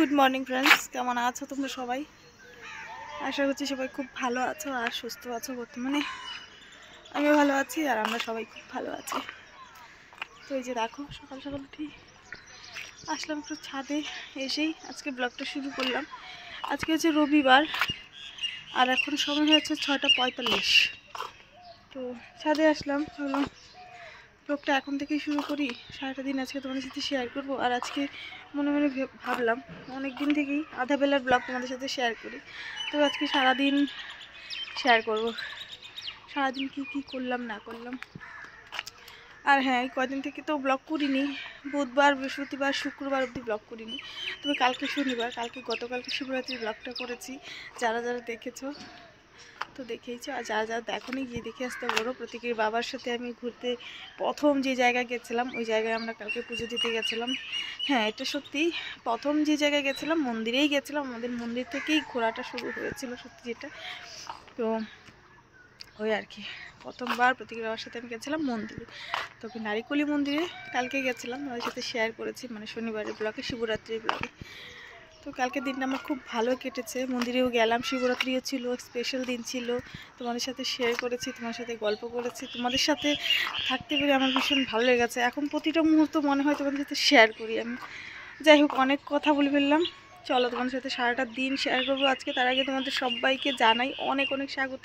Good morning friends, কেমন আছো তোমরা সবাই? আশা করছি সবাই খুব ভালো আছো আর সুস্থ আছো। বর্তমানে আমি ভালো আছি আর আমরা সবাই খুব ভালো আছি। তো এই যে দেখো, সকাল সকাল উঠি আসলাম একটু ছাদে, এসেই আজকে ব্লগটা শুরু করলাম। আজকে হচ্ছে রবিবার আর এখন সময় হচ্ছে 6:45। তো ছাদে আসলাম, চলো ব্লগটা এখন থেকেই শুরু করি। সারাটা দিন আজকে তোমাদের সাথে শেয়ার করব। আর আজকে মনে মনে ভাবলাম অনেক দিন থেকেই আধা বেলার ব্লগ তোমাদের সাথে শেয়ার করি, তো আজকে সারাদিন শেয়ার করব, সারাদিন কি কি করলাম না করলাম। আর হ্যাঁ, এই কদিন থেকে তো ব্লগ করিনি, বুধবার বৃহস্পতিবার শুক্রবার অবধি ব্লগ করিনি। তবে কালকে শনিবার, গতকালকে শিবরাত্রির ব্লগটা করেছি। যারা যারা দেখেছো তো দেখেইছো, আর যারা যারা দেখোনি গিয়ে দেখে আসতে বলো। প্রতীকের বাবার সাথে আমি ঘুরতে প্রথম যে জায়গায় গেছিলাম ওই জায়গায় আমরা কালকে পুজো দিতে গেছিলাম। হ্যাঁ, এটা সত্যি, প্রথম যে জায়গায় গেছিলাম মন্দিরেই গেছিলাম। আমাদের মন্দির থেকেই ঘোরাটা শুরু হয়েছিল সত্যি যেটা। তো ওই আর কি, প্রথমবার প্রতীকের বাবার সাথে আমি গেছিলাম মন্দিরে। তবে নারিকলি মন্দিরে কালকে গেছিলাম, ওদের সাথে শেয়ার করেছি, মানে শনিবারের ব্লগে, শিবরাত্রির ব্লগে। তো কালকে দিনটা আমার খুব ভালো কেটেছে, মন্দিরেও গেলাম, শিবরাত্রিও ছিল, স্পেশাল দিন ছিল। তোমাদের সাথে শেয়ার করেছি, তোমার সাথে গল্প করেছি, তোমাদের সাথে থাকতে পেরে আমার ভীষণ ভালো লেগেছে। এখন প্রতিটা মুহূর্ত মনে হয় তোমাদের সাথে শেয়ার করি আমি। যাই হোক, অনেক কথা বলে ফেললাম, চলো তোমাদের সাথে সারাটা দিন শেয়ার করবো আজকে। তার আগে তোমাদের সবাইকে জানাই অনেক অনেক স্বাগত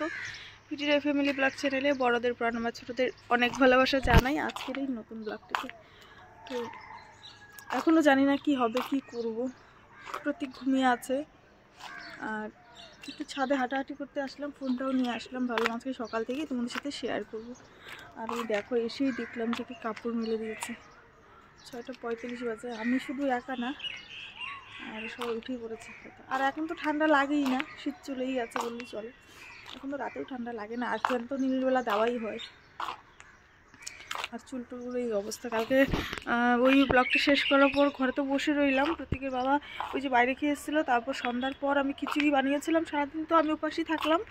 পিটিআর ফ্যামিলি ব্লগ চ্যানেলে। বড়দের প্রণাম, ছোটদের অনেক ভালোবাসা জানাই আজকের এই নতুন ব্লগটিতে। তো এখনও জানি না কি হবে, কি করব। প্রতীক ঘুমিয়ে আছে আর একটু ছাদে হাঁটাহাঁটি করতে আসলাম, ফোনটাও নিয়ে আসলাম, ভাবলাম আজকে সকাল থেকেই তোমাদের সাথে শেয়ার করব। আর এই দেখো, এসেই দেখলাম যে কি কাপড় মেলে দিয়েছে। 6:45 বাজে, আমি শুধু একা না, আর সবাই উঠেই পড়েছে। আর এখন তো ঠান্ডা লাগেই না, শীত চলেই আছে বললেই চলে। এখন তো রাতেও ঠান্ডা লাগে না, আর ফ্যান তো নীলবেলা দেওয়াই হয়। আর চুলটুলগুলো এই অবস্থা। কালকে ওই ব্লগটা শেষ করার পর ঘরে তো বসে রইলাম, প্রতীকের বাবা ওই যে বাইরে খেয়ে এসেছিলো। তারপর সন্ধ্যার পর আমি খিচুড়ি বানিয়েছিলাম, সারাদিন তো আমি উপাসই থাকলাম।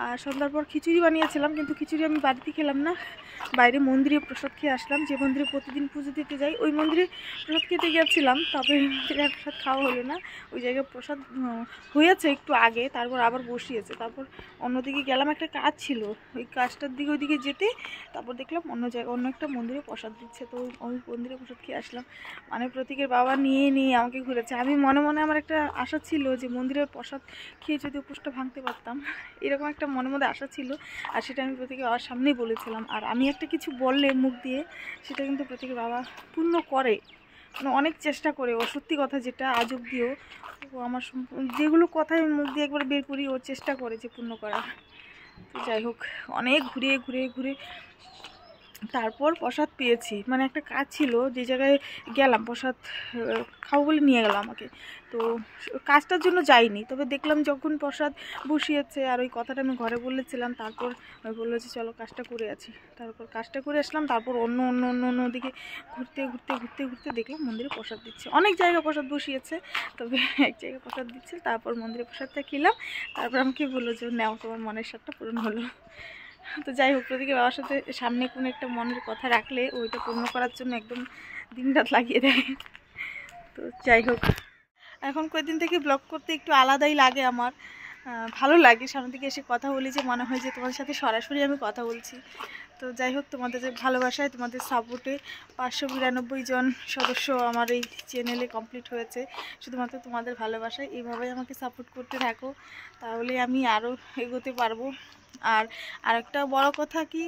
আর সন্ধ্যার পর খিচুড়ি বানিয়েছিলাম, কিন্তু খিচুড়ি আমি বাড়িতে খেলাম না, বাইরে মন্দিরে প্রসাদ খেয়ে আসলাম। যে মন্দিরে প্রতিদিন পুজো দিতে যাই ওই মন্দিরে প্রসাদ খেতে গেছিলাম, তবে মন্দিরে আর প্রসাদ খাওয়া হলো না। ওই জায়গায় প্রসাদ হয়েছে একটু আগে, তারপর আবার বসিয়েছে। তারপর অন্যদিকে গেলাম, একটা কাজ ছিল, ওই কাজটার দিকে ওইদিকে যেতে তারপর দেখলাম অন্য জায়গায় অন্য একটা মন্দিরে প্রসাদ দিচ্ছে, তো ওই মন্দিরে প্রসাদ খেয়ে আসলাম। মানে প্রতীকের বাবা নিয়ে নিয়ে আমাকে ঘুরেছে। আমি মনে মনে আমার একটা আশা ছিল যে মন্দিরের প্রসাদ খেয়ে যদি উপোসটা ভাঙতে পারতাম, এরকম একটা মনের মধ্যে আশা ছিল। আর সেটা আমি প্রতীকের বাবার সামনেই বলেছিলাম। আর আমি একটা কিছু বললে মুখ দিয়ে সেটা কিন্তু প্রতীকের বাবা পূর্ণ করে, মানে অনেক চেষ্টা করে। ও সত্যি কথা যেটা আজ অব্দিও ও আমার যেগুলো কথা আমি মুখ দিয়ে একবার বের করি, ও চেষ্টা করে যে পূর্ণ করা। তো যাই হোক, অনেক ঘুরে ঘুরে ঘুরে তারপর প্রসাদ পেয়েছি। মানে একটা কাজ ছিল, যে জায়গায় গেলাম প্রসাদ খাবো বলে নিয়ে গেল আমাকে, তো কাজটার জন্য যাইনি। তবে দেখলাম যখন প্রসাদ বসিয়েছে, আর ওই কথাটা আমি ঘরে বলেছিলাম, তারপর বললো যে চলো কাজটা করে আছি। তারপর কাজটা করে আসলাম, তারপর অন্য অন্য অন্য অন্য দিকে ঘুরতে ঘুরতে ঘুরতে ঘুরতে দেখলাম মন্দিরে প্রসাদ দিচ্ছে। অনেক জায়গায় প্রসাদ বসিয়েছে, তবে এক জায়গায় প্রসাদ দিচ্ছে। তারপর মন্দিরে প্রসাদটা খেলাম, তারপর আমাকে বললো যে নাও তোমার মনের সাথটা পূরণ হলো। তো যাই হোক, প্রতীকের বাবার সাথে সামনে কোনো একটা মনের কথা রাখলে ওইটা পূর্ণ করার জন্য একদম দিন রাত লাগিয়ে দেয়। তো যাই হোক, এখন কয়েকদিন থেকে ব্লগ করতে একটু আলাদাই লাগে আমার, ভালো লাগে। সামনে থেকে এসে কথা বলি যে মনে হয় যে তোমাদের সাথে সরাসরি আমি কথা বলছি। তো যাই হোক, তোমাদের ভালোবাসায়, তোমাদের সাপোর্টে 592 জন সদস্য আমার এই চ্যানেলে কমপ্লিট হয়েছে, শুধুমাত্র তোমাদের ভালোবাসায়। এইভাবেই আমাকে সাপোর্ট করতে থাকো, তাহলে আমি আরও এগোতে পারবো। আর আরেকটা বড় কথা কি,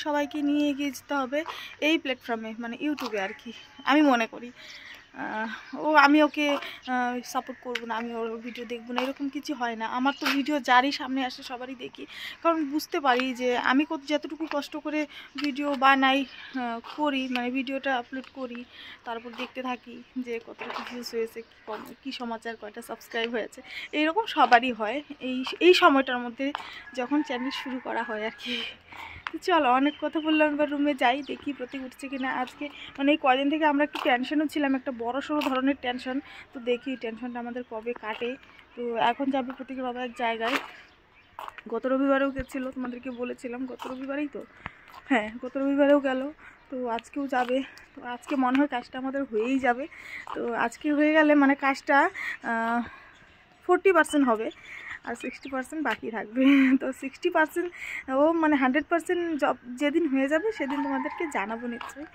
সবাইকে নিয়ে এগিয়ে যেতে হবে এই প্ল্যাটফর্মে, মানে ইউটিউবে আর কি। আমি মনে করি আমি ওকে সাপোর্ট করবো না, আমি ওর ভিডিও দেখবো না, এরকম কিছু হয় না। আমার তো ভিডিও যারই সামনে আসে সবারই দেখি, কারণ বুঝতে পারি যে আমি যতটুকু কষ্ট করে ভিডিও বানাই, করি, মানে ভিডিওটা আপলোড করি, তারপর দেখতে থাকি যে কতটা ভিউজ হয়েছে, কী সমাচার, কয়টা সাবস্ক্রাইব হয়েছে, এইরকম সবারই হয় এই সময়টার মধ্যে যখন চ্যানেল শুরু করা হয় আর কি। চলো, অনেক কথা বললাম, এবার রুমে যাই, দেখি প্রতীক উঠছে কিনা। আজকে মানে এই কদিন থেকে আমরা একটু টেনশনও ছিলাম, একটা বড়সড় ধরনের টেনশন। তো দেখি টেনশনটা আমাদের কবে কাটে। তো এখন যাবে প্রতীকের বাবা এক জায়গায়, গত রবিবারেও গেছিলো, তোমাদেরকে বলেছিলাম, গত রবিবারেই তো, হ্যাঁ গত রবিবারেও গেল। তো আজকেও যাবে। তো আজকে মনে হয় কাজটা আমাদের হয়েই যাবে। তো আজকে হয়ে গেলে মানে কাজটা 40% হবে, আর 60% বাকি থাকবে। তো 60% ও মানে 100% জব যেদিন হয়ে যাবে সেদিন তোমাদেরকে জানাবো নিশ্চয়ই।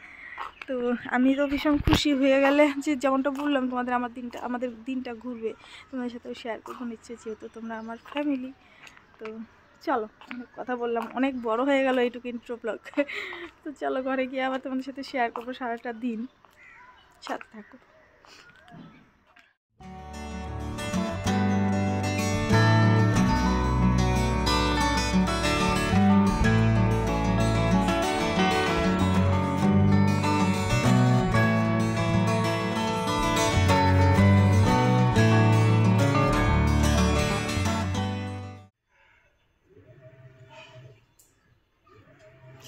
তো আমি তো ভীষণ খুশি হয়ে গেলে, যে যেমনটা বললাম তোমাদের আমাদের দিনটা ঘুরবে, তোমাদের সাথেও শেয়ার করবো নিশ্চয়ই, যেহেতু তোমরা আমার ফ্যামিলি। তো চলো, অনেক কথা বললাম, অনেক বড় হয়ে গেল এইটুকু ইন্ট্রো ব্লগ। তো চলো ঘরে গিয়ে আবার তোমাদের সাথে শেয়ার করবো সারাটা দিন, সাথে থাকো।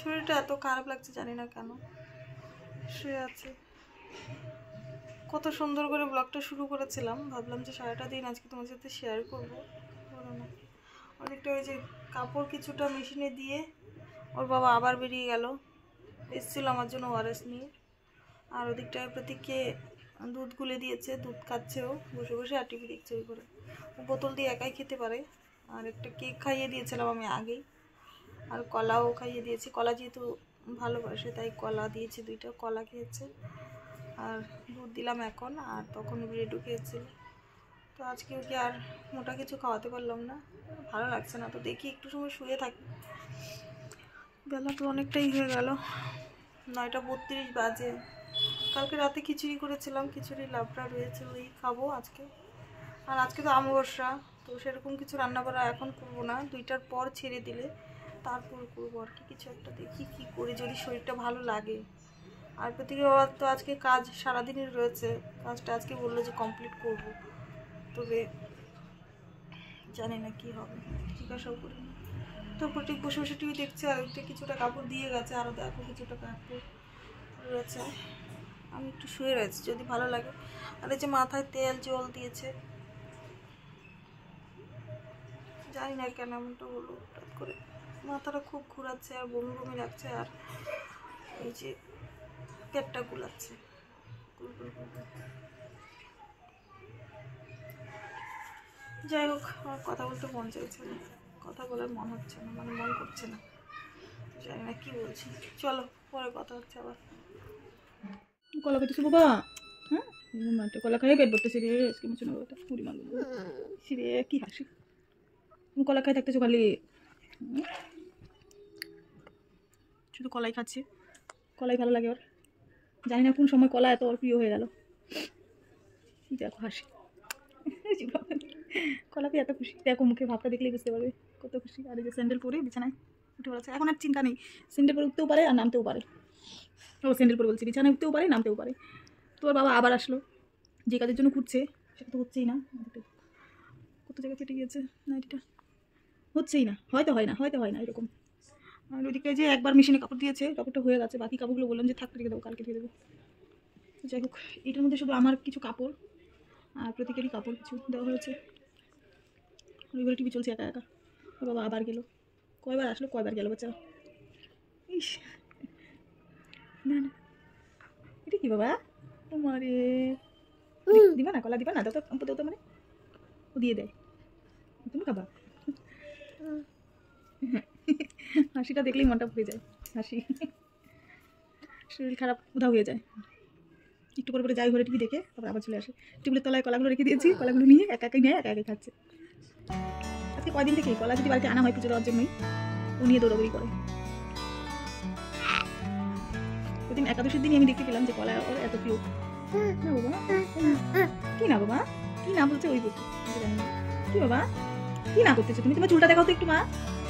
শরীরটা এত খারাপ লাগছে, জানি না কেন। শুয়ে আছে, কত সুন্দর করে ব্লগটা শুরু করেছিলাম, ভাবলাম যে সারাটা দিন আজকে তোমার সাথে শেয়ার করবো, করো না। অনেকটা ওই যে কাপড় কিছুটা মেশিনে দিয়ে ওর বাবা আবার বেরিয়ে গেল, এসেছিল আমার জন্য ওআরএস নিয়ে। আর ওদিকটায় প্রতীককে দুধ গুলে দিয়েছে, দুধ খাচ্ছে ও বসে বসে, আর টিভি দেখছে ওই করে। ও বোতল দিয়ে একাই খেতে পারে। আর একটা কেক খাইয়ে দিয়েছিলাম আমি আগেই, আর কলাও খাইয়ে দিয়েছি। কলা যেহেতু ভালোবাসে তাই কলা দিয়েছি, 2টা কলা খেয়েছে। আর দুধ দিলাম এখন, আর তখন ব্রেডও খেয়েছিল। তো আজকে ওকে আর মোটা কিছু খাওয়াতে পারলাম না, ভালো লাগছে না। তো দেখি একটু সময় শুয়ে থাকি, বেলা তো অনেকটাই হয়ে গেল, 9:32 বাজে। কালকে রাতে খিচুড়ি করেছিলাম, খিচুড়ি লাবড়া রয়েছে, ওই খাবো আজকে। আর আজকে তো অমাবস্যা, তো সেরকম কিছু রান্না করা এখন করবো না, 2টার পর ছেড়ে দিলে তারপর করবো আর কি কিছু একটা। দেখি কি করি, যদি শরীরটা ভালো লাগে। আর প্রতিকে তো আজকে কাজ সারাদিনই রয়েছে, কাজটা আজকে বললো যে কমপ্লিট করব, তবে জানি না কি হবে, জিজ্ঞাসাও করি না। তো প্রতীক বসে বসে টিভি দেখছে, আর একটা কিছুটা কাপড় দিয়ে গেছে, আরও দেখো কিছুটা কাপড় রয়েছে। আমি একটু শুয়ে রয়েছি, যদি ভালো লাগে। আর এই যে মাথায় তেল জল দিয়েছে, জানি না কেন এমনটা হলো হঠাৎ করে, মাথাটা খুব ঘোরাচ্ছে আর বমি বমি লাগছে, আর এই যে পেটটা গুলাচ্ছে। যাই হোক, আমার কথা বলতে মন চাইছে না, কথা বলার মন হচ্ছে না, মানে মন করছে না, জানি না কি বলছি। চলো পরে কথা হচ্ছে আবার। কলা খেতেছি বাবা, হ্যাঁ কলা খাইয়ে পেট ভরতেছি রে, আজকে মুছে নেবো ওটা, পুরি মারবো সিরে, কি হাসি। তুমি কলা খাই থাকতেছো খালি, শুধু কলাই খাচ্ছে, কলাই ভালো লাগে ওর। জানি না কোন সময় কলা এত ওর প্রিয় হয়ে গেল। দেখো হাসি, কলা পেয়ে এত খুশি, দেখো মুখে ভাবটা দেখলেই বুঝতে পারবে কত খুশি। আর এই যে স্যান্ডেল পরে বিছানায় উঠে পড়েছে, এখন আর চিন্তা নেই, স্যান্ডেল পরে উঠতেও পারে আর নামতেও পারে। ও স্যান্ডেল পরে বলছি, বিছানায় উঠতেও পারে নামতেও পারে। তোর বাবা আবার আসলো, যে কাজের জন্য ঘুরছে সেটা তো হচ্ছেই না, কত জায়গায় কেটে গিয়েছে নাইটিটা, হচ্ছেই না, হয়তো হয় না, হয়তো হয় না এরকম। আর ওইদিকে যে একবার মেশিনে কাপড় দিয়েছে, কাপড়টা হয়ে গেছে, বাকি কাপড়গুলো বললাম যে থাকতে রেখে দেবো, কালকে দিয়ে দেবো। যাই হোক, এটার মধ্যে শুধু আমার কিছু কাপড় আর প্রত্যেকেরই কাপড় কিছু দেওয়া হয়েছে। ওইগুলো টিভি চলছে একা একা। ও বাবা আবার গেল, কয়বার আসলো কয়বার গেল বাচ্চা। ইস না না, এটা কি বাবা তোমারে দিবা না, কলা দিবা না, দাও তো মানে ও দিয়ে দেয়, তুমি খাবা। হাসিটা দেখলেই মনটা ভরে যায়, হাসি, শরীর খারাপ উধাও হয়ে যায়। একটু করে করে যাই ঘরে টিভি দেখে, তারপর আবার চলে আসে। টেবিলের তলায় কলাগুলো রেখে দিয়েছি, কলাগুলো নিয়ে একা একাই নেয়, একা একাই খাচ্ছে। আজকে কয়দিন থেকে কলা যদি বাড়িতে আনা হয় পুজো দেওয়ার জন্যই, ও নিয়ে দৌড়াদৌড়ি করে। ওইদিন একাদশীর দিনই আমি দেখতে পেলাম যে কলা ওর এত প্রিয়। না বাবা, কি না বাবা, কি না বলছে ওই বলছে, কি বাবা কি না করতেছো তুমি, তোমার চুলটা দেখাও তো একটু, মা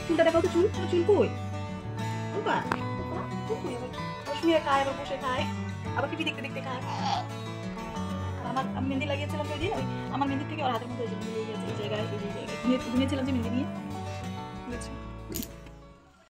চুলটা দেখাও তো, চুল চুল কই বাবা, চুল কই, শুয়ে খায় আবার বসে খায়, আবার টিভি দেখতে দেখতে খায়। আমি মেহেন্দি লাগিয়েছিলাম ওই দিন, আমার মেহেন্দির থেকে ওর হাতের মধ্যে এই জায়গায় ঘুমিয়েছিলাম যে মেহেন্দি নিয়ে, বুঝেছি।